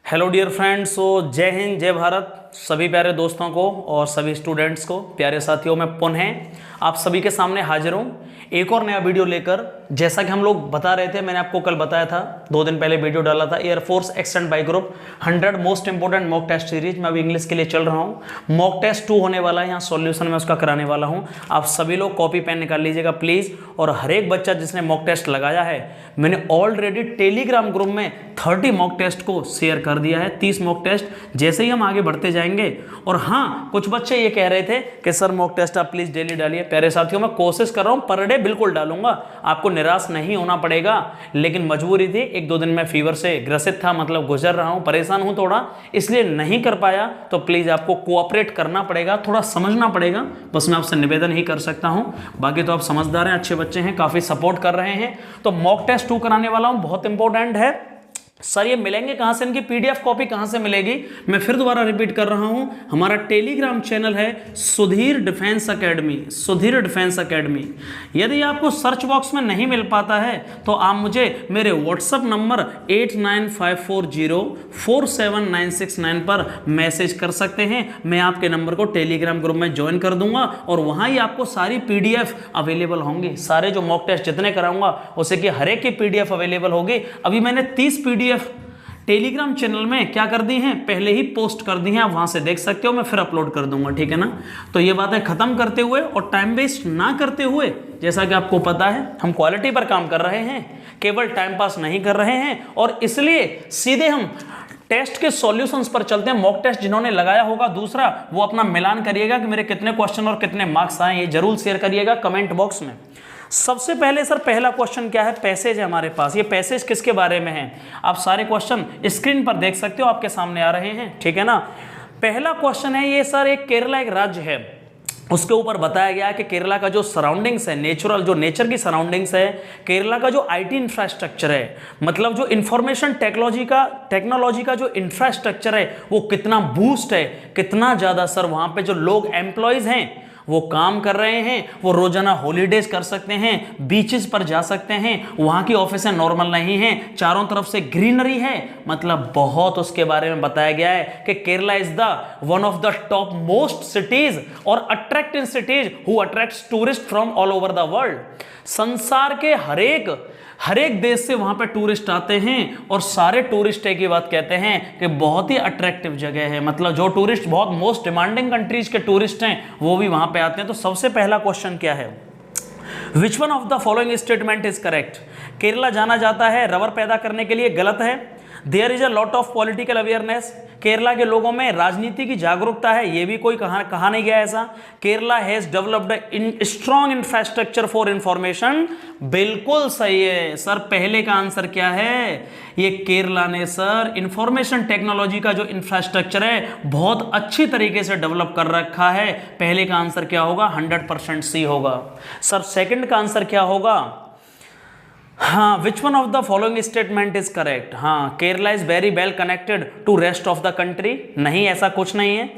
Hello dear friends. सो जय हिंद जय भारत सभी प्यारे दोस्तों को और सभी स्टूडेंट्स को, प्यारे साथियों, मैं पुनः आप सभी के सामने हाजिर हूँ एक और नया वीडियो लेकर। जैसा कि हम लोग बता रहे थे, मैंने आपको कल बताया था, 2 दिन पहले वीडियो डाला था, air force extend by group 100 most important mock test series. मैं अभी इंग्लिश के लिए चल रहा हूँ, मॉक टेस्ट 2 होने वाला है, यहाँ सॉल्यूशन में उसका कराने वाला हूँ। आप सभी लोग कॉपी पेन निकाल लीजिएगा प्लीज़। और हर एक बच्चा जिसने मॉक टेस्ट लगाया है, मैंने ऑलरेडी टेलीग्राम ग्रुप में 30 मॉक टेस्ट को शेयर कर दिया है, 30 मॉक टेस्ट। जैसे ही हम आगे बढ़ते जाएंगे, और हाँ, कुछ बच्चे ये कह रहे थे कि सर मॉक टेस्ट आप प्लीज़ डेली डालिए। प्यारे साथियों, मैं कोशिश कर रहा हूँ, पर डे बिल्कुल डालूंगा, आपको निराश नहीं होना पड़ेगा। लेकिन मजबूरी थी, 1-2 दिन में फीवर से ग्रसित था, मतलब गुजर रहा हूँ, परेशान हूँ थोड़ा, इसलिए नहीं कर पाया। तो प्लीज़ आपको कोऑपरेट करना पड़ेगा, थोड़ा समझना पड़ेगा, बस मैं आपसे निवेदन ही कर सकता हूँ। बाकी तो आप समझदार हैं, अच्छे बच्चे हैं, काफ़ी सपोर्ट कर रहे हैं। तो मॉक टेस्ट 2 कराने वाला हूँ, बहुत इंपॉर्टेंट है। सर ये मिलेंगे कहाँ से, इनकी पीडीएफ कॉपी कहाँ से मिलेगी? मैं फिर दोबारा रिपीट कर रहा हूँ, हमारा टेलीग्राम चैनल है Sudhir defence academy, Sudhir defence academy. यदि आपको सर्च बॉक्स में नहीं मिल पाता है तो आप मुझे मेरे व्हाट्सएप नंबर 8954047969 पर मैसेज कर सकते हैं। मैं आपके नंबर को टेलीग्राम ग्रुप में ज्वाइन कर दूंगा और वहाँ ही आपको सारी पीडीएफ अवेलेबल होंगी। सारे जो मॉक टेस्ट जितने कराऊंगा उसे कि हर एक की पीडीएफ अवेलेबल होगी। अभी मैंने 30 पीडीएफ टेलीग्राम चैनल में क्या कर दी हैं, पहले ही पोस्ट कर दी हैं, आप वहां से देख सकते हो, मैं फिर अपलोड कर दूंगा, ठीक है ना। तो ये बातें खत्म करते हुए और टाइम वेस्ट ना करते हुए, जैसा कि आपको पता है हम क्वालिटी पर काम कर रहे हैं, केवल टाइम पास नहीं कर रहे हैं, और इसलिए सीधे हम टेस्ट के सॉल्यूशंस पर चलते हैं। मॉक टेस्ट जिन्होंने लगाया होगा दूसरा, वो अपना मिलान करिएगा कि मेरे कितने क्वेश्चन और कितने मार्क्स आए, ये जरूर शेयर करिएगा कमेंट बॉक्स में। सबसे पहले सर पहला क्वेश्चन क्या है, पैसेज है हमारे पास। ये पैसेज किसके बारे में है, आप सारे क्वेश्चन स्क्रीन पर देख सकते हो, आपके सामने आ रहे हैं, ठीक है ना। पहला क्वेश्चन है ये सर, एक केरला एक राज्य है, उसके ऊपर बताया गया है कि केरला का जो सराउंडिंग्स है, नेचुरल जो नेचर की सराउंडिंग्स है, केरला का जो आईटी इंफ्रास्ट्रक्चर है, मतलब जो इंफॉर्मेशन टेक्नोलॉजी का जो इंफ्रास्ट्रक्चर है वो कितना बूस्ट है, कितना ज़्यादा सर वहाँ पे जो लोग एम्प्लॉयज़ हैं वो काम कर रहे हैं, वो रोजाना हॉलीडेज कर सकते हैं, बीचेस पर जा सकते हैं, वहाँ की ऑफिसें नॉर्मल नहीं हैं, चारों तरफ से ग्रीनरी है, मतलब बहुत उसके बारे में बताया गया है कि Kerala is the one of the top most cities और attractive cities who attracts tourist from all over the world. संसार के हर एक देश से वहां पे टूरिस्ट आते हैं, और सारे टूरिस्ट एक ही बात कहते हैं कि बहुत ही अट्रैक्टिव जगह है, मतलब जो टूरिस्ट बहुत मोस्ट डिमांडिंग कंट्रीज के टूरिस्ट हैं वो भी वहां पे आते हैं। तो सबसे पहला क्वेश्चन क्या है, विच one of the following statement is correct. Kerala जाना जाता है रबर पैदा करने के लिए, गलत है। There is a lot of political awareness, Kerala के लोगों में राजनीति की जागरूकता है, ये भी कोई कहा नहीं गया ऐसा। Kerala has developed in strong infrastructure for information, बिल्कुल सही है सर। पहले का आंसर क्या है, ये केरला ने सर इंफॉर्मेशन टेक्नोलॉजी का जो इंफ्रास्ट्रक्चर है बहुत अच्छी तरीके से डेवलप कर रखा है। पहले का आंसर क्या होगा, 100% सी होगा। सर सेकंड का आंसर क्या होगा, हाँ, which one of the following statement is correct. हाँ, Kerala is very well connected to rest of the country, नहीं ऐसा कुछ नहीं है।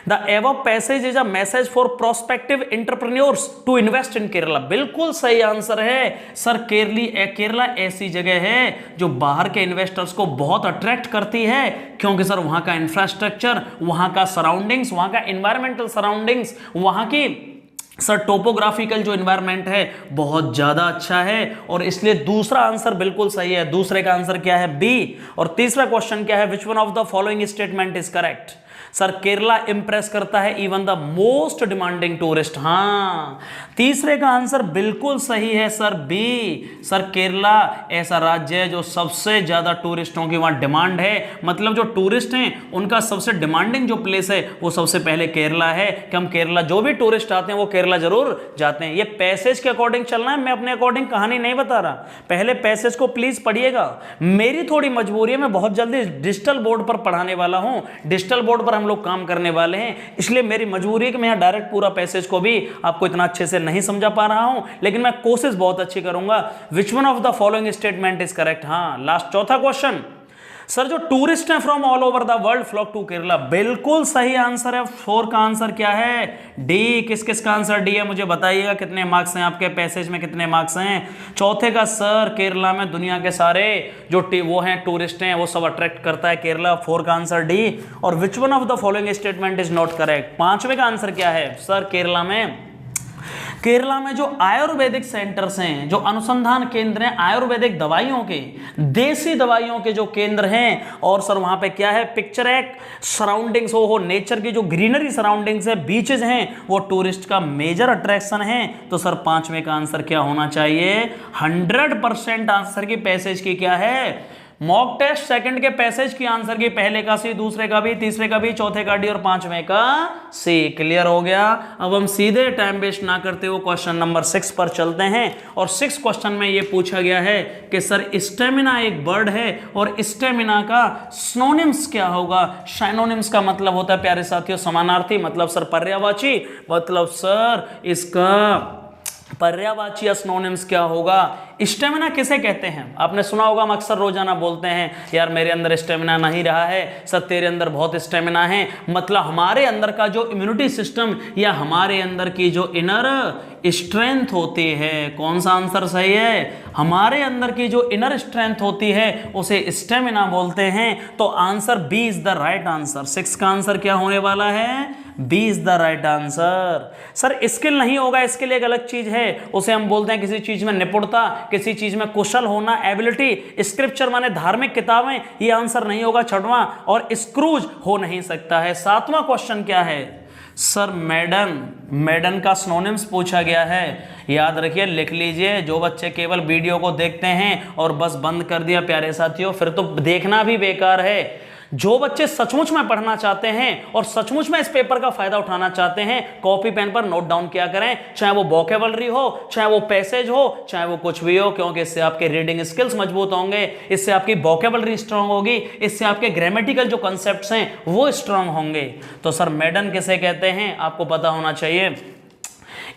The above passage is a message for prospective entrepreneurs to invest in Kerala, बिल्कुल सही आंसर है सर। केरला ऐसी जगह है जो बाहर के इन्वेस्टर्स को बहुत अट्रैक्ट करती है, क्योंकि सर वहाँ का इंफ्रास्ट्रक्चर, वहाँ का सराउंडिंग्स, वहाँ का इन्वायरमेंटल सराउंडिंग्स, वहाँ की सर टोपोग्राफिकल जो एनवायरनमेंट है बहुत ज़्यादा अच्छा है, और इसलिए दूसरा आंसर बिल्कुल सही है। दूसरे का आंसर क्या है, बी। और तीसरा क्वेश्चन क्या है, विच one of the following statement is correct. Sir Kerala Impress करता है even the most demanding tourist, हाँ, तीसरे का आंसर बिल्कुल सही है सर, बी। सर केरला ऐसा राज्य है जो सबसे ज्यादा टूरिस्टों की वहां डिमांड है, मतलब जो टूरिस्ट हैं उनका सबसे डिमांडिंग जो प्लेस है वो सबसे पहले केरला है, कि हम केरला जो भी टूरिस्ट आते हैं वो केरला जरूर जाते हैं। ये पैसेज के अकॉर्डिंग चलना है, मैं अपने अकॉर्डिंग कहानी नहीं बता रहा, पहले पैसेज को प्लीज पढ़िएगा। मेरी थोड़ी मजबूरी है, मैं बहुत जल्दी डिजिटल बोर्ड पर पढ़ाने वाला हूं, डिजिटल बोर्ड पर हम लोग काम करने वाले हैं, इसलिए मेरी मजबूरी है कि मैं यहाँ डायरेक्ट पूरा पैसेज को भी आपको इतना अच्छे से नहीं समझा पा रहा हूं, लेकिन मैं कोशिश बहुत अच्छी करूंगा। Which one of the following statement is correct. हाँ, लास्ट चौथा क्वेश्चन, सर जो टूरिस्ट हैं from all over the world flock to Kerala, बिल्कुल सही आंसर है। 4 का आंसर क्या है? डी। किस किस का आंसर डी है मुझे बताइएगा। कितने मार्क्स हैं आपके पैसेज में, कितने मार्क्स हैं? चौथे का सर केरला में दुनिया के सारे जो वो हैं टूरिस्ट हैं वो सब अट्रैक्ट करता है केरला। 4 का आंसर डी। और which one of the following statement is not correct? 5वें का आंसर क्या है सर? केरला में जो आयुर्वेदिक सेंटर्स हैं, जो अनुसंधान केंद्र हैं आयुर्वेदिक दवाइयों के, देसी दवाइयों के जो केंद्र हैं, और सर वहां पे क्या है? पिक्चर एक सराउंडिंग्स हो नेचर की जो ग्रीनरी सराउंडिंग्स है, बीचेस हैं, वो टूरिस्ट का मेजर अट्रैक्शन है। तो सर 5वें का आंसर क्या होना चाहिए? 100% आंसर की पैसेज की क्या है? मॉक टेस्ट सेकंड के पैसेज की आंसर की पहले का सी, दूसरे का भी, तीसरे का भी, चौथे का डी और 5वें का सी। क्लियर हो गया। अब हम सीधे टाइम वेस्ट ना करते हुए क्वेश्चन नंबर 6 पर चलते हैं। और 6 क्वेश्चन में ये पूछा गया है कि सर स्टेमिना एक वर्ड है और स्टेमिना का सिनोनिम्स क्या होगा? सिनोनिम्स का मतलब होता है प्यारे साथियों समानार्थी, मतलब सर पर्यायवाची, मतलब सर इसका पर्यायवाची या सिनोनिम्स क्या होगा? स्टेमिना किसे कहते हैं? आपने सुना होगा, हम अक्सर रोजाना बोलते हैं यार मेरे अंदर स्टेमिना नहीं रहा है, सर तेरे अंदर बहुत स्टेमिना है। मतलब हमारे अंदर का जो इम्यूनिटी सिस्टम या हमारे अंदर की जो इनर स्ट्रेंथ होती है, कौन सा आंसर सही है? हमारे अंदर की जो इनर स्ट्रेंथ होती है उसे स्टेमिना बोलते हैं। तो answer B is the right answer. 6 का आंसर क्या होने वाला है? B is the right answer. Sir skill नहीं होगा, स्किल एक अलग चीज है, उसे हम बोलते हैं किसी चीज में निपुणता, किसी चीज में कुशल होना, एबिलिटी। स्क्रिप्चर माने धार्मिक किताबें, ये आंसर नहीं होगा 6वां। और स्क्रूज हो नहीं सकता है। 7वां क्वेश्चन क्या है सर? मैडन का सिनोनिम्स पूछा गया है। याद रखिए, लिख लीजिए। जो बच्चे केवल वीडियो को देखते हैं और बस बंद कर दिया प्यारे साथियों, फिर तो देखना भी बेकार है। जो बच्चे सचमुच में पढ़ना चाहते हैं और सचमुच में इस पेपर का फायदा उठाना चाहते हैं, कॉपी पेन पर नोट डाउन किया करें, चाहे वो वोकैबुलरी हो, चाहे वो पैसेज हो, चाहे वो कुछ भी हो, क्योंकि इससे आपके रीडिंग स्किल्स मजबूत होंगे, इससे आपकी वोकैबुलरी स्ट्रांग होगी, इससे आपके ग्रामेटिकल जो कॉन्सेप्ट्स हैं वो स्ट्रांग होंगे। तो सर मैडन किसे कहते हैं आपको पता होना चाहिए।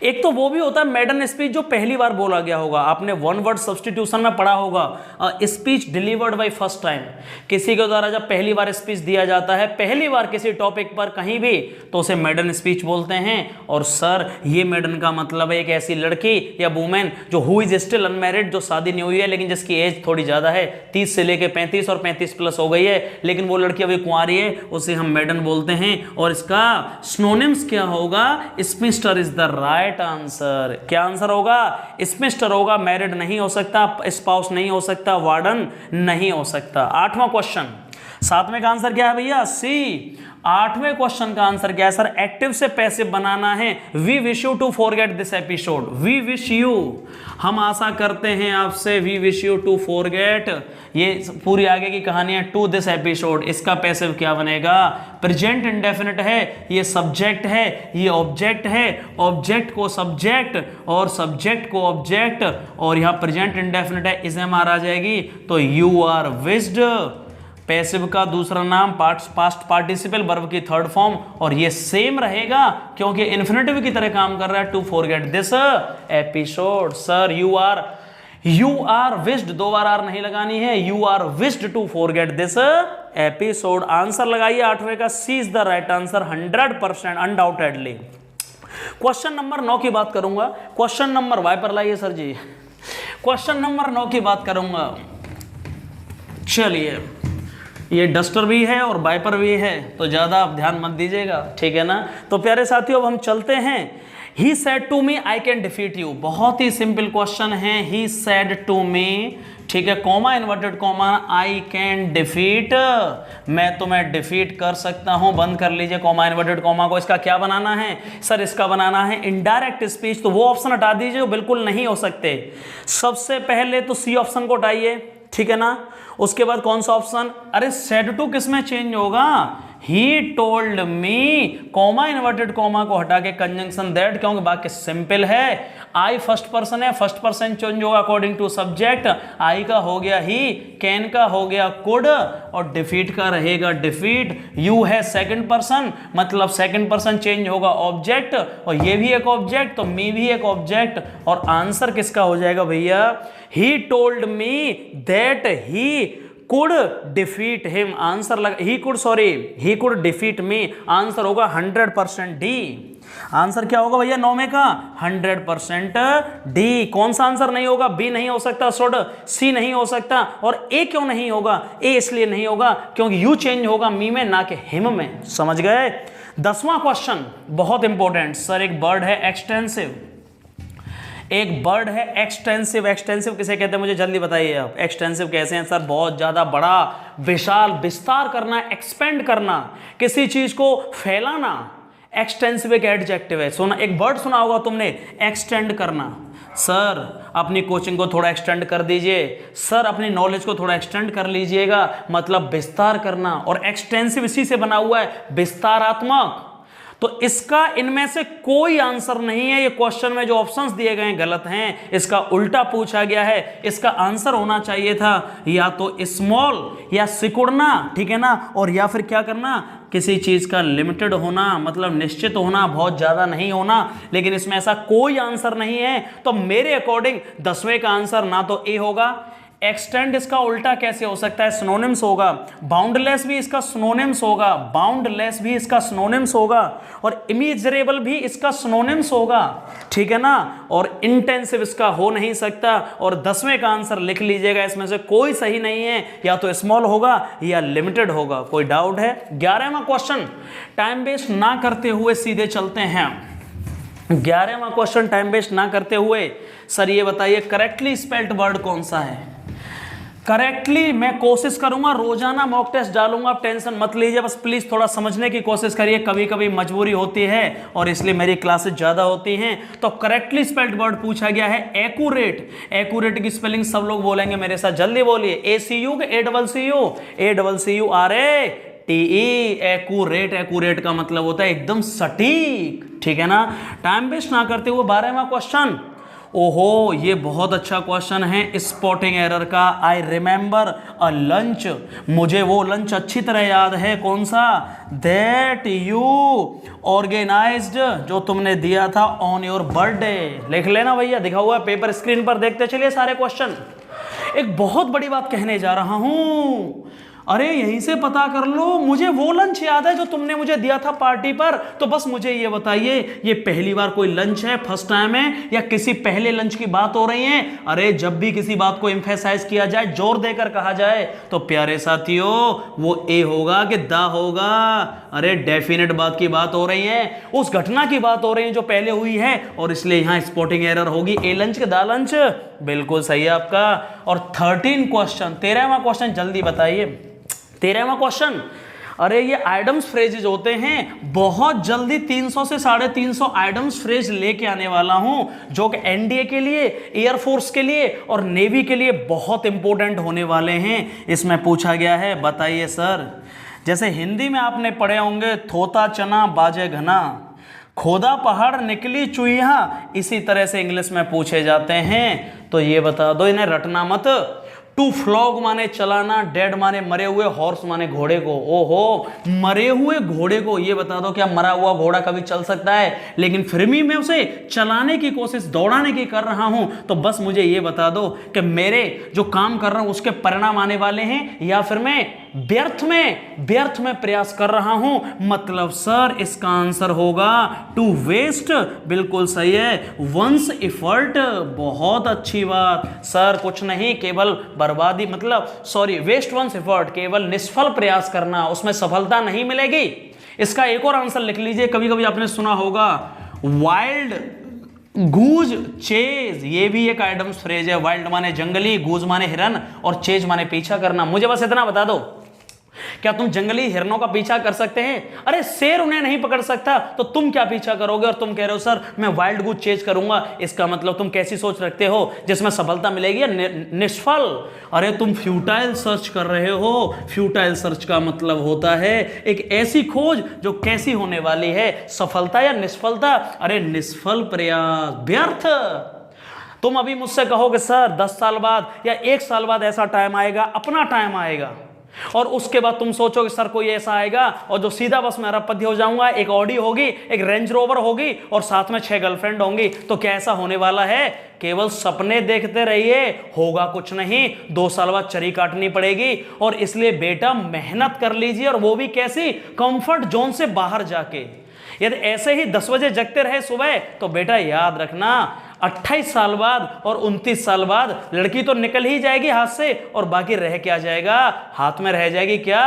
एक तो वो भी होता है मैडन स्पीच जो पहली बार बोला गया होगा, आपने वन वर्ड सब्स्टिट्यूशन में पढ़ा होगा, speech delivered by first time. किसी के द्वारा जब पहली बार स्पीच दिया जाता है, पहली बार किसी टॉपिक पर कहीं भी, तो उसे मैडन स्पीच बोलते हैं। और सर ये मैडन का मतलब है एक ऐसी लड़की या वुमेन जो हु इज स्टिल अनमैरिड, जो शादी नहीं हुई है लेकिन जिसकी एज थोड़ी ज्यादा है, 30 से लेकर 35 और 35 प्लस हो गई है, लेकिन वो लड़की अभी कुंवारी है, उसे हम मैडन बोलते हैं। और इसका सिनोनिम्स क्या होगा? Sphincter is the right answer. क्या आंसर होगा? स्पिंस्टर होगा। मैरिड नहीं हो सकता, स्पाउस नहीं हो सकता, वार्डन नहीं हो सकता। 8वां क्वेश्चन, 7वें का आंसर क्या है भैया? सी। 8वें क्वेश्चन का आंसर क्या है सर? एक्टिव से पैसिव बनाना है। We wish you to forget this episode. We wish you, हम आशा करते हैं आपसे, we wish you to forget, ये पूरी आगे की कहानी है, टू दिस एपिसोड। इसका पैसिव क्या बनेगा? प्रेजेंट इंडेफिनिट है, ये सब्जेक्ट है, ये ऑब्जेक्ट है, ऑब्जेक्ट को सब्जेक्ट और सब्जेक्ट को ऑब्जेक्ट, और यहां प्रेजेंट इंडेफिनिट है, इसे मार आ जाएगी तो यू आर विश्ड। पैसिव का दूसरा नाम पास्ट पार्टिसिपल वर्ब की थर्ड फॉर्म, और ये सेम रहेगा क्योंकि इन्फिनेटिव की तरह काम कर रहा है, to forget this episode. Sir you are wished, 2 बार आर नहीं लगानी है, you are wished to forget this episode. Answer लगाइए 8वें का, C is the right answer 100% undoubtedly. Question number 9 की बात करूंगा। क्वेश्चन नंबर वाई पर लाइए सर जी। क्वेश्चन नंबर 9 की बात करूंगा। चलिए, ये डस्टर भी है और वाइपर भी है, तो ज़्यादा आप ध्यान मत दीजिएगा, ठीक है ना। तो प्यारे साथियों अब हम चलते हैं। He said to me I can defeat you, बहुत ही सिंपल क्वेश्चन है। ही सेड टू मी, ठीक है, comma inverted comma, I can defeat, मैं तुम्हें डिफीट कर सकता हूं। बंद कर लीजिए कॉमा इन्वर्टेड कॉमा को। इसका क्या बनाना है सर? इसका बनाना है इनडायरेक्ट स्पीच। तो वो ऑप्शन हटा दीजिए जो बिल्कुल नहीं हो सकते। सबसे पहले तो सी ऑप्शन को हटाइए, ठीक है ना। उसके बाद कौन सा ऑप्शन? अरे सेड टू किस में चेंज होगा? ही टोल्ड मी, कॉमा इन्वर्टेड कॉमा को हटा के कंजंक्शन दैट, क्योंकि बाकी सिंपल है। आई फर्स्ट पर्सन है, फर्स्ट पर्सन चेंज होगा अकॉर्डिंग टू सब्जेक्ट। आई का हो गया ही, कैन का हो गया कुड, और डिफीट का रहेगा डिफीट। यू है सेकंड पर्सन, मतलब सेकंड पर्सन चेंज होगा ऑब्जेक्ट, और ये भी एक ऑब्जेक्ट, तो मी भी एक ऑब्जेक्ट। और आंसर किसका हो जाएगा भैया? He told me that he could defeat him, answer लगा he could defeat me, answer होगा 100% डी। आंसर क्या होगा भैया 9 में का 100% डी। कौन सा आंसर नहीं होगा? बी नहीं हो सकता, शुड, सी नहीं हो सकता, और ए क्यों नहीं होगा? ए इसलिए नहीं होगा क्योंकि यू चेंज होगा मी में, ना कि हिम में। समझ गए? 10वां क्वेश्चन बहुत इंपॉर्टेंट। सर एक वर्ड है एक्सटेंसिव, एक वर्ड है एक्सटेंसिव। एक्सटेंसिव किसे कहते हैं मुझे जल्दी बताइए आप। एक्सटेंसिव कैसे हैं सर? बहुत ज्यादा बड़ा, विशाल, विस्तार करना, एक्सपेंड करना, किसी चीज को फैलाना। एक्सटेंसिव एक एडजेक्टिव है। सुना, एक वर्ड सुना होगा तुमने, एक्सटेंड करना। सर अपनी कोचिंग को थोड़ा एक्सटेंड कर दीजिए, सर अपनी नॉलेज को थोड़ा एक्सटेंड कर लीजिएगा, मतलब विस्तार करना। और एक्सटेंसिव इसी से बना हुआ है, विस्तारात्मक। तो इसका इनमें से कोई आंसर नहीं है। ये क्वेश्चन में जो ऑप्शंस दिए गए हैं गलत हैं, इसका उल्टा पूछा गया है। इसका आंसर होना चाहिए था या तो स्मॉल या सिकुड़ना, ठीक है ना, और या फिर क्या करना, किसी चीज का लिमिटेड होना, मतलब निश्चित होना, बहुत ज्यादा नहीं होना। लेकिन इसमें ऐसा कोई आंसर नहीं है। तो मेरे अकॉर्डिंग 10वें का आंसर ना तो ए होगा, एक्सटेंड इसका उल्टा कैसे हो सकता है? सिनोनिम्स होगा। बाउंडलेस भी इसका सिनोनिम्स होगा, बाउंडलेस भी इसका सिनोनिम्स होगा, और इमेजरेबल भी इसका सिनोनिम्स होगा, ठीक है ना। और इंटेंसिव इसका हो नहीं सकता। और 10वें का आंसर लिख लीजिएगा, इसमें से कोई सही नहीं है, या तो स्मॉल होगा या लिमिटेड होगा। कोई डाउट है? 11वां क्वेश्चन, टाइम वेस्ट ना करते हुए सीधे चलते हैं। 11वां क्वेश्चन टाइम वेस्ट ना करते हुए, सर ये बताइए करेक्टली स्पेल्ड वर्ड कौन सा है? करेक्टली मैं कोशिश करूंगा, रोजाना मॉक टेस्ट डालूंगा, आप टेंशन मत लीजिए, बस प्लीज थोड़ा समझने की कोशिश करिए। कभी कभी मजबूरी होती है और इसलिए मेरी क्लासेस ज्यादा होती हैं। तो करेक्टली स्पेल्ड वर्ड पूछा गया है एक्यूरेट। एक्यूरेट की स्पेलिंग सब लोग बोलेंगे मेरे साथ, जल्दी बोलिए। ACU के ACCU, एक्यूरेट। एक्यूरेट का मतलब होता है एकदम सटीक, ठीक है ना। टाइम वेस्ट ना करते हुए 12वां क्वेश्चन, ओहो ये बहुत अच्छा क्वेश्चन है स्पॉटिंग एरर का। आई रिमेंबर अ लंच, मुझे वो लंच अच्छी तरह याद है। कौन सा? दैट यू ऑर्गेनाइज्ड, जो तुमने दिया था ऑन योर बर्थडे। लिख लेना भैया, दिखा हुआ है पेपर स्क्रीन पर, देखते चलिए सारे क्वेश्चन। एक बहुत बड़ी बात कहने जा रहा हूं, अरे यहीं से पता कर लो, मुझे वो लंच याद है जो तुमने मुझे दिया था पार्टी पर। तो बस मुझे ये बताइए, ये पहली बार कोई लंच है, फर्स्ट टाइम है, या किसी पहले लंच की बात हो रही है? अरे जब भी किसी बात को एम्फेसाइज किया जाए, जोर देकर कहा जाए, तो प्यारे साथियों वो ए होगा कि दा होगा? अरे डेफिनेट बात की बात हो रही है, उस घटना की बात हो रही है जो पहले हुई है, और इसलिए यहां स्पॉटिंग एरर होगी। ए लंच के दा लंच, बिल्कुल सही है आपका। और 13 क्वेश्चन, 13वां क्वेश्चन जल्दी बताइए। 13वां क्वेश्चन, अरे ये आइडम्स फ्रेजेज होते हैं, बहुत जल्दी 300 से 350 आइडम्स फ्रेज लेके आने वाला हूं, जो कि एनडीए के लिए, एयरफोर्स के लिए और नेवी के लिए बहुत इंपॉर्टेंट होने वाले हैं। इसमें पूछा गया है, बताइए सर, जैसे हिंदी में आपने पढ़े होंगे थोता चना बाजे घना, खोदा पहाड़ निकली चुईहा, इसी तरह से इंग्लिश में पूछे जाते हैं। तो ये बता दो, इन्हें रटना मत। टू फ्लॉग माने चलाना, डेड माने मरे हुए, हॉर्स माने घोड़े को। ओहो, मरे हुए घोड़े को, ये बता दो क्या मरा हुआ घोड़ा कभी चल सकता है? लेकिन फिर भी मैं उसे चलाने की कोशिश, दौड़ाने की कर रहा हूं। तो बस मुझे ये बता दो कि मेरे जो काम कर रहा हूं उसके परिणाम आने वाले हैं, या फिर मैं व्यर्थ में प्रयास कर रहा हूं। मतलब सर इसका आंसर होगा टू वेस्ट, बिल्कुल सही है। वंस एफर्ट, बहुत अच्छी बात सर, कुछ नहीं, केवल बर्बादी, मतलब सॉरी, वेस्ट वंस एफर्ट, केवल निष्फल प्रयास करना, उसमें सफलता नहीं मिलेगी। इसका एक और आंसर लिख लीजिए, कभी कभी आपने सुना होगा वाइल्ड गूज चेज, ये भी एक आइडम्स फ्रेज है। वाइल्ड माने जंगली, गूज माने हिरन, और चेज माने पीछा करना। मुझे बस इतना बता दो, क्या तुम जंगली हिरनों का पीछा कर सकते हैं? अरे शेर उन्हें नहीं पकड़ सकता, तो तुम क्या पीछा करोगे? और तुम कह रहे हो सर मैं वाइल्ड गूज चेज करूंगा, इसका मतलब तुम कैसी सोच रखते हो जिसमें सफलता मिलेगी या निष्फल? अरे तुम फ्यूटाइल सर्च कर रहे हो। फ्यूटाइल सर्च का मतलब होता है एक ऐसी खोज जो कैसी होने वाली है, सफलता या निष्फलता? अरे निष्फल प्रयास, व्यर्थ। तुम अभी मुझसे कहोगे सर 10 साल बाद या 1 साल बाद ऐसा टाइम आएगा, अपना टाइम आएगा, और उसके बाद तुम सोचोगे सर कोई ऐसा आएगा और जो सीधा बस मैं अरबपति हो जाऊंगा, एक ऑडी होगी, एक रेंज रोवर होगी और साथ में 6 गर्लफ्रेंड होंगी। तो क्या ऐसा होने वाला है? केवल सपने देखते रहिए, होगा कुछ नहीं। 2 साल बाद चरी काटनी पड़ेगी। और इसलिए बेटा मेहनत कर लीजिए, और वो भी कैसी? कंफर्ट जोन से बाहर जाके। यदि ऐसे ही 10 बजे जगते रहे सुबह, तो बेटा याद रखना 28 साल बाद और 29 साल बाद लड़की तो निकल ही जाएगी हाथ से, और बाकी रह क्या जाएगा? हाथ में रह जाएगी क्या?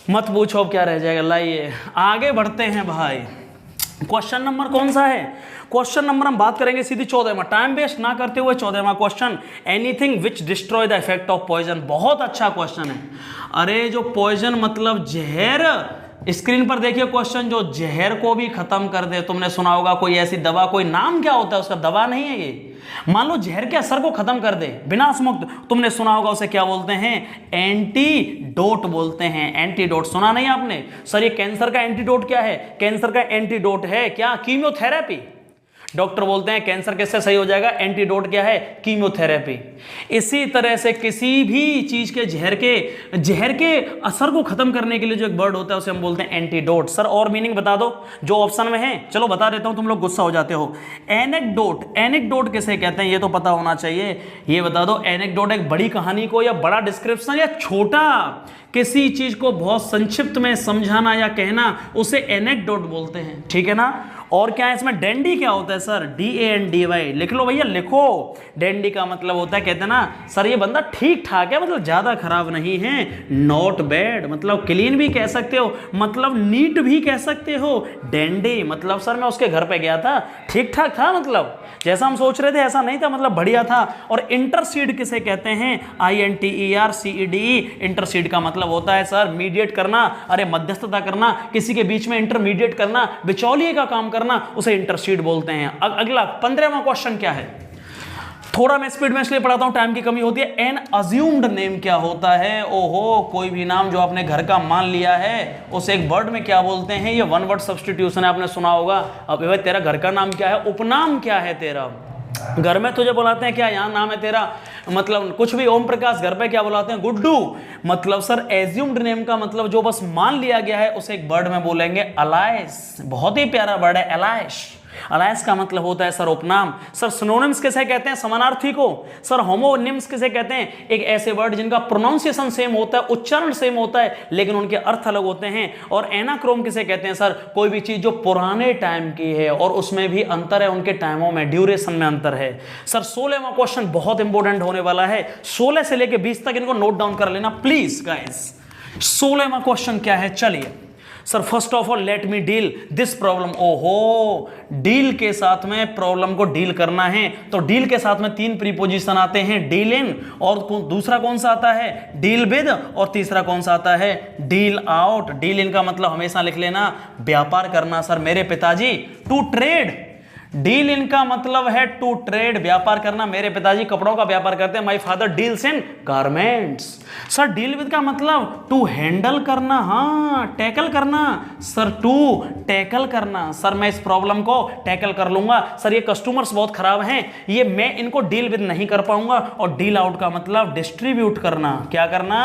मत पूछो क्या रह जाएगा। लाइए आगे बढ़ते हैं भाई। क्वेश्चन नंबर कौन सा है? क्वेश्चन नंबर हम बात करेंगे सीधी 14वां, टाइम वेस्ट ना करते हुए 14वां question, anything which destroy the effect of poison. बहुत अच्छा क्वेश्चन है। अरे जो पॉइजन मतलब जहर, स्क्रीन पर देखिए क्वेश्चन, जो जहर को भी खत्म कर दे। तुमने सुना होगा कोई ऐसी दवा, कोई नाम क्या होता है उसका? दवा नहीं है ये। मान लो जहर के असर को खत्म कर दे, विनाश मुक्त, तुमने सुना होगा उसे क्या बोलते हैं? एंटीडोट बोलते हैं। एंटीडोट सुना नहीं आपने? सर ये कैंसर का एंटीडोट क्या है? कैंसर का एंटीडोट है क्या? कीमोथेरेपी। डॉक्टर बोलते हैं कैंसर कैसे सही हो जाएगा? एंटीडोट क्या है? कीमोथेरेपी। इसी तरह से किसी भी चीज के जहर के असर को खत्म करने के लिए जो एक वर्ड होता है उसे हम बोलते हैं एंटीडोट। सर और मीनिंग बता दो जो ऑप्शन में है। चलो बता देता हूं, तुम लोग गुस्सा हो जाते हो। एनेक्डोट, एनेक्डोट किसे कहते हैं ये तो पता होना चाहिए। ये बता दो, एनेक्डोट एक बड़ी कहानी को या बड़ा डिस्क्रिप्शन या छोटा किसी चीज को बहुत संक्षिप्त में समझाना या कहना, उसे एनेक्डोट बोलते हैं। ठीक है ना? और क्या है इसमें? डैंडी क्या होता है सर? DANDY। लिख लो भैया, लिखो। डैंडी का मतलब होता है, कहते हैं ना सर ये बंदा ठीक ठाक है, मतलब ज्यादा खराब नहीं है। नॉट बैड मतलब क्लीन भी कह सकते हो, मतलब नीट भी कह सकते हो। डैंडी मतलब सर मैं उसके घर पे गया था, ठीक ठाक था, मतलब जैसा हम सोच रहे थे ऐसा नहीं था, मतलब बढ़िया था। और इंटरसीड किसे कहते हैं? INTERCEDE। इंटरसीड का मतलब होता है सर मीडिएट करना, अरे मध्यस्थता करना, किसी के बीच में इंटरमीडिएट करना, बिचौलिए का काम करना, उसे इंटरसीड बोलते हैं। अगला 15वां क्वेश्चन क्या है? थोड़ा मैं स्पीड में इसलिए पढ़ाता हूं, टाइम की कमी होती है। एन अज्यूम्ड नेम क्या होता है? ओहो, कोई भी नाम जो आपने घर का मान लिया है उसे एक वर्ड में क्या बोलते हैं? ये 1 वर्ड सब्स्टिट्यूशन है, आपने सुना होगा। अब भाई तेरा घर का नाम क्या है? उपनाम क्या है तेरा? घर में तुझे बुलाते हैं क्या? यहाँ नाम है तेरा, मतलब कुछ भी, ओम प्रकाश। घर पे क्या बुलाते हैं? गुड्डू। मतलब सर एज्यूम्ड नेम का मतलब जो बस मान लिया गया है उसे एक वर्ड में बोलेंगे अलाइस। बहुत ही प्यारा वर्ड है अलाइस। अलाइस का मतलब होता है सर उपनाम। सर सिनोनिम्स किसे कहते हैं? समानार्थी को। सर होमोनिम्स किसे कहते हैं? एक ऐसे वर्ड जिनका प्रोनाउंसिएशन सेम होता है, उच्चारण सेम होता है, लेकिन उनके अर्थ अलग होते हैं। और एनाक्रोम किसे कहते हैं? सर कोई भी चीज जो पुराने टाइम की है और उसमें भी अंतर है, उनके टाइमों में, ड्यूरेशन में अंतर है। सर 16वां क्वेश्चन बहुत इंपॉर्टेंट होने वाला है। 16 से लेकर 20 तक इनको नोट डाउन कर लेना प्लीज गाइस। 16वां क्वेश्चन क्या है? चलिए sir first of all let me deal this problem. ओहो, डील के साथ में प्रॉब्लम को डील करना है तो डील के साथ में 3 प्रीपोजिशन आते हैं, डील इन, और दूसरा कौन सा आता है? डील विद, और तीसरा कौन सा आता है? Deal out. डील इन का मतलब हमेशा लिख लेना व्यापार करना। सर मेरे पिताजी टू ट्रेड। डील इन का मतलब है टू ट्रेड, व्यापार करना। मेरे पिताजी कपड़ों का व्यापार करते हैं। My father deals in garments. Sir deal with का मतलब टू हैंडल करना, हाँ टैकल करना। सर टू टैकल करना, सर मैं इस प्रॉब्लम को टैकल कर लूंगा। सर ये कस्टमर्स बहुत खराब हैं, ये मैं इनको डील विद नहीं कर पाऊंगा। और डील आउट का मतलब डिस्ट्रीब्यूट करना। क्या करना?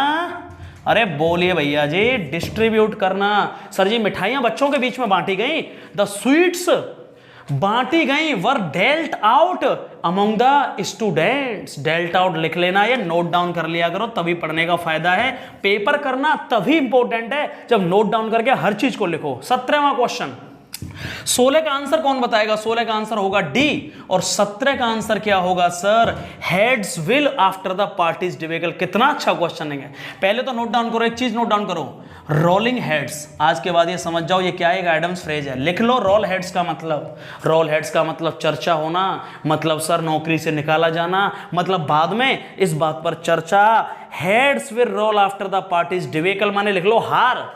अरे बोलिए भैया जी, डिस्ट्रीब्यूट करना। सर जी मिठाइयां बच्चों के बीच में बांटी गई, द स्वीट्स बांटी गई, were dealt out among the students. Dealt out लिख लेना, ये नोट डाउन कर लिया करो, तभी पढ़ने का फायदा है। पेपर करना तभी इंपॉर्टेंट है जब नोट डाउन करके हर चीज को लिखो। 17वां क्वेश्चन, 16 का आंसर कौन बताएगा? 16 का आंसर होगा डी, और 17 का आंसर क्या होगा sir? Heads will after the party's debacle. कितना अच्छा क्वेश्चन है। पहले तो नोट डाउन करो, एक चीज नोट डाउन करो, रोलिंग हेड्स। आज के बाद ये समझ जाओ ये क्या है, एक एडम्स फ्रेज है। लिख लो रोल हेड्स का मतलब। रोल हेड्स का मतलब चर्चा होना, मतलब सर नौकरी से निकाला जाना, मतलब बाद में इस बात पर चर्चा। Heads will roll after the party's debacle माने लिख लो हार।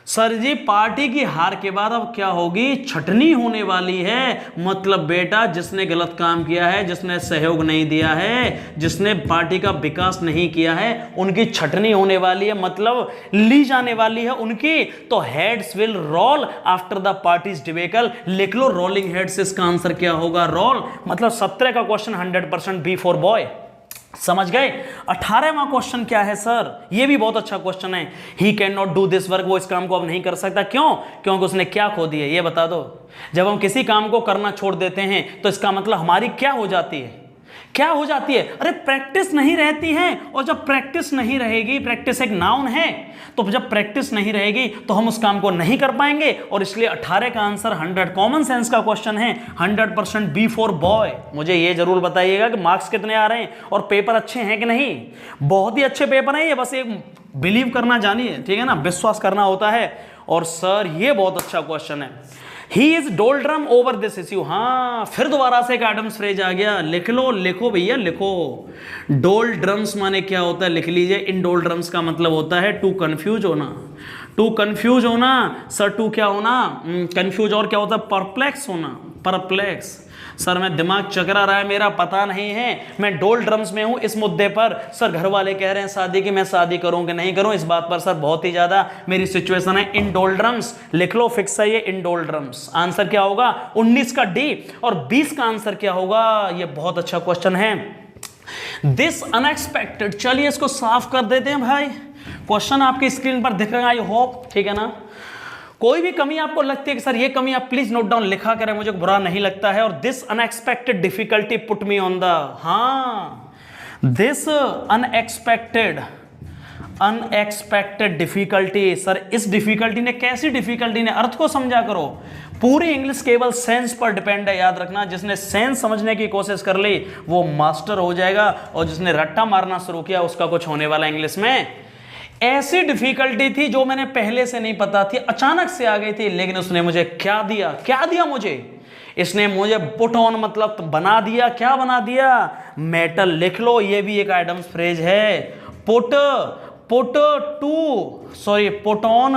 सर जी पार्टी की हार के बाद अब क्या होगी? छटनी होने वाली है। मतलब बेटा जिसने गलत काम किया है, जिसने सहयोग नहीं दिया है, जिसने पार्टी का विकास नहीं किया है, उनकी छटनी होने वाली है, मतलब ली जाने वाली है उनकी। तो heads will roll after the party's debacle. लिख लो रोलिंग हेड्स। इसका आंसर क्या होगा? रोल। मतलब 17 का क्वेश्चन 100% बी फॉर बॉय। समझ गए। 18वां क्वेश्चन क्या है सर? ये भी बहुत अच्छा क्वेश्चन है। He can not do this work, वो इस काम को अब नहीं कर सकता। क्यों? क्योंकि उसने क्या खो दिया, ये बता दो। जब हम किसी काम को करना छोड़ देते हैं तो इसका मतलब हमारी क्या हो जाती है, क्या हो जाती है? अरे प्रैक्टिस नहीं रहती है, और जब प्रैक्टिस नहीं रहेगी, प्रैक्टिस एक नाउन है, तो जब प्रैक्टिस नहीं रहेगी तो हम उस काम को नहीं कर पाएंगे। और इसलिए 18 का आंसर 100, कॉमन सेंस का क्वेश्चन है, 100% बी फॉर बॉय। मुझे ये जरूर बताइएगा कि मार्क्स कितने आ रहे हैं और पेपर अच्छे हैं कि नहीं। बहुत ही अच्छे पेपर हैं ये, बस एक बिलीव करना जानिए, ठीक है ना, विश्वास करना होता है। और सर ये बहुत अच्छा क्वेश्चन है, he is doldrum over this issue. हाँ, फिर दोबारा से एक एडम्स फ्रेज आ गया। लिख लो, लिखो भैया लिखो। डोल्ड्रम्स माने क्या होता है, लिख लीजिए। इन डोल्ड्रम्स का मतलब होता है टू कंफ्यूज होना, टू कंफ्यूज होना। सर टू क्या होना, कंफ्यूज, और क्या होता है, परप्लेक्स होना, परप्लेक्स। सर मैं दिमाग चकरा रहा है मेरा, पता नहीं है, मैं डोल्ड्रम्स में हूं इस मुद्दे पर। सर घर वाले कह रहे हैं शादी की, मैं शादी करूं कि नहीं करूं, इस बात पर सर बहुत ही ज्यादा मेरी सिचुएशन है। इन डोल्ड्रम्स लिख लो, फिक्स है ये इन डोल्ड्रम्स। आंसर क्या होगा 19 का डी। और 20 का आंसर क्या होगा, ये बहुत अच्छा क्वेश्चन है, दिस अनएक्सपेक्टेड। चलिए इसको साफ कर देते हैं भाई। क्वेश्चन आपकी स्क्रीन पर दिख रहा है, आई होप, ठीक है ना। कोई भी कमी आपको लगती है कि सर ये कमी, आप प्लीज नोट डाउन लिखा करें, मुझे बुरा नहीं लगता है। और this unexpected difficulty put me on the, हाँ, दिस अनएक्सपेक्टेड डिफिकल्टी। सर इस डिफिकल्टी ने, कैसी डिफिकल्टी ने, अर्थ को समझा करो। पूरी इंग्लिश केवल सेंस पर डिपेंड है, याद रखना। जिसने सेंस समझने की कोशिश कर ली वो मास्टर हो जाएगा, और जिसने रट्टा मारना शुरू किया उसका कुछ होने वाला इंग्लिश में। ऐसी डिफिकल्टी थी जो मैंने पहले से नहीं पता थी, अचानक से आ गई थी, लेकिन उसने मुझे क्या दिया, क्या दिया मुझे, इसने मुझे पुट ऑन मतलब बना दिया। क्या बना दिया, मेटल। लिख लो, ये भी एक एडम्स फ्रेज है, पुट ऑन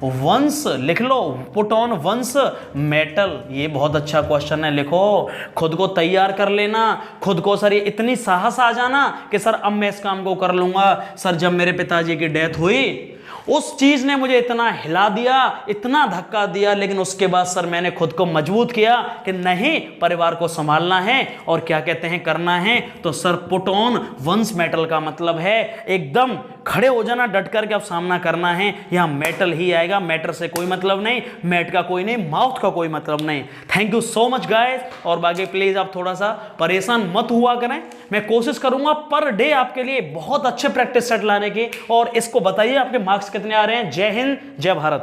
वंस, लिख लो, पुट ऑन वंस मेटल। ये बहुत अच्छा क्वेश्चन है, लिखो, खुद को तैयार कर लेना, खुद को सर ये इतनी साहस आ जाना कि सर अब मैं इस काम को कर लूंगा। सर जब मेरे पिताजी की डेथ हुई उस चीज ने मुझे इतना हिला दिया, इतना धक्का दिया, लेकिन उसके बाद सर मैंने खुद को मजबूत किया कि नहीं, परिवार को संभालना है और क्या कहते हैं करना है। तो sir put on one's mettle का मतलब है एकदम खड़े हो जाना, डट करके अब सामना करना है। यहां मेटल ही आएगा, मैटर से कोई मतलब नहीं, मैट का कोई नहीं, माउथ का कोई मतलब नहीं। Thank you so much guys. और बाकी प्लीज आप थोड़ा सा परेशान मत हुआ करें, मैं कोशिश करूंगा पर डे आपके लिए बहुत अच्छे प्रैक्टिस सेट लाने की। और इसको बताइए आपके मार्क्स कितने आ रहे हैं। जय हिंद, जय भारत।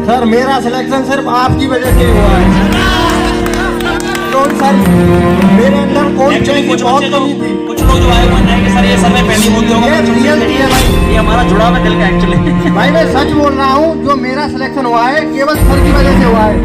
सर मेरा सिलेक्शन सिर्फ आपकी वजह से हुआ है। सर मेरे अंदर कोई चीज बहुत कमी थी। कुछ लोग जो आए हैं कि सर ये सर में पहली बोलते होगा, ये हमारा जुड़ाव है दिल का एक्चुअली। भाई मैं सच बोल रहा हूँ, जो मेरा सिलेक्शन हुआ है केवल सर की वजह से हुआ है।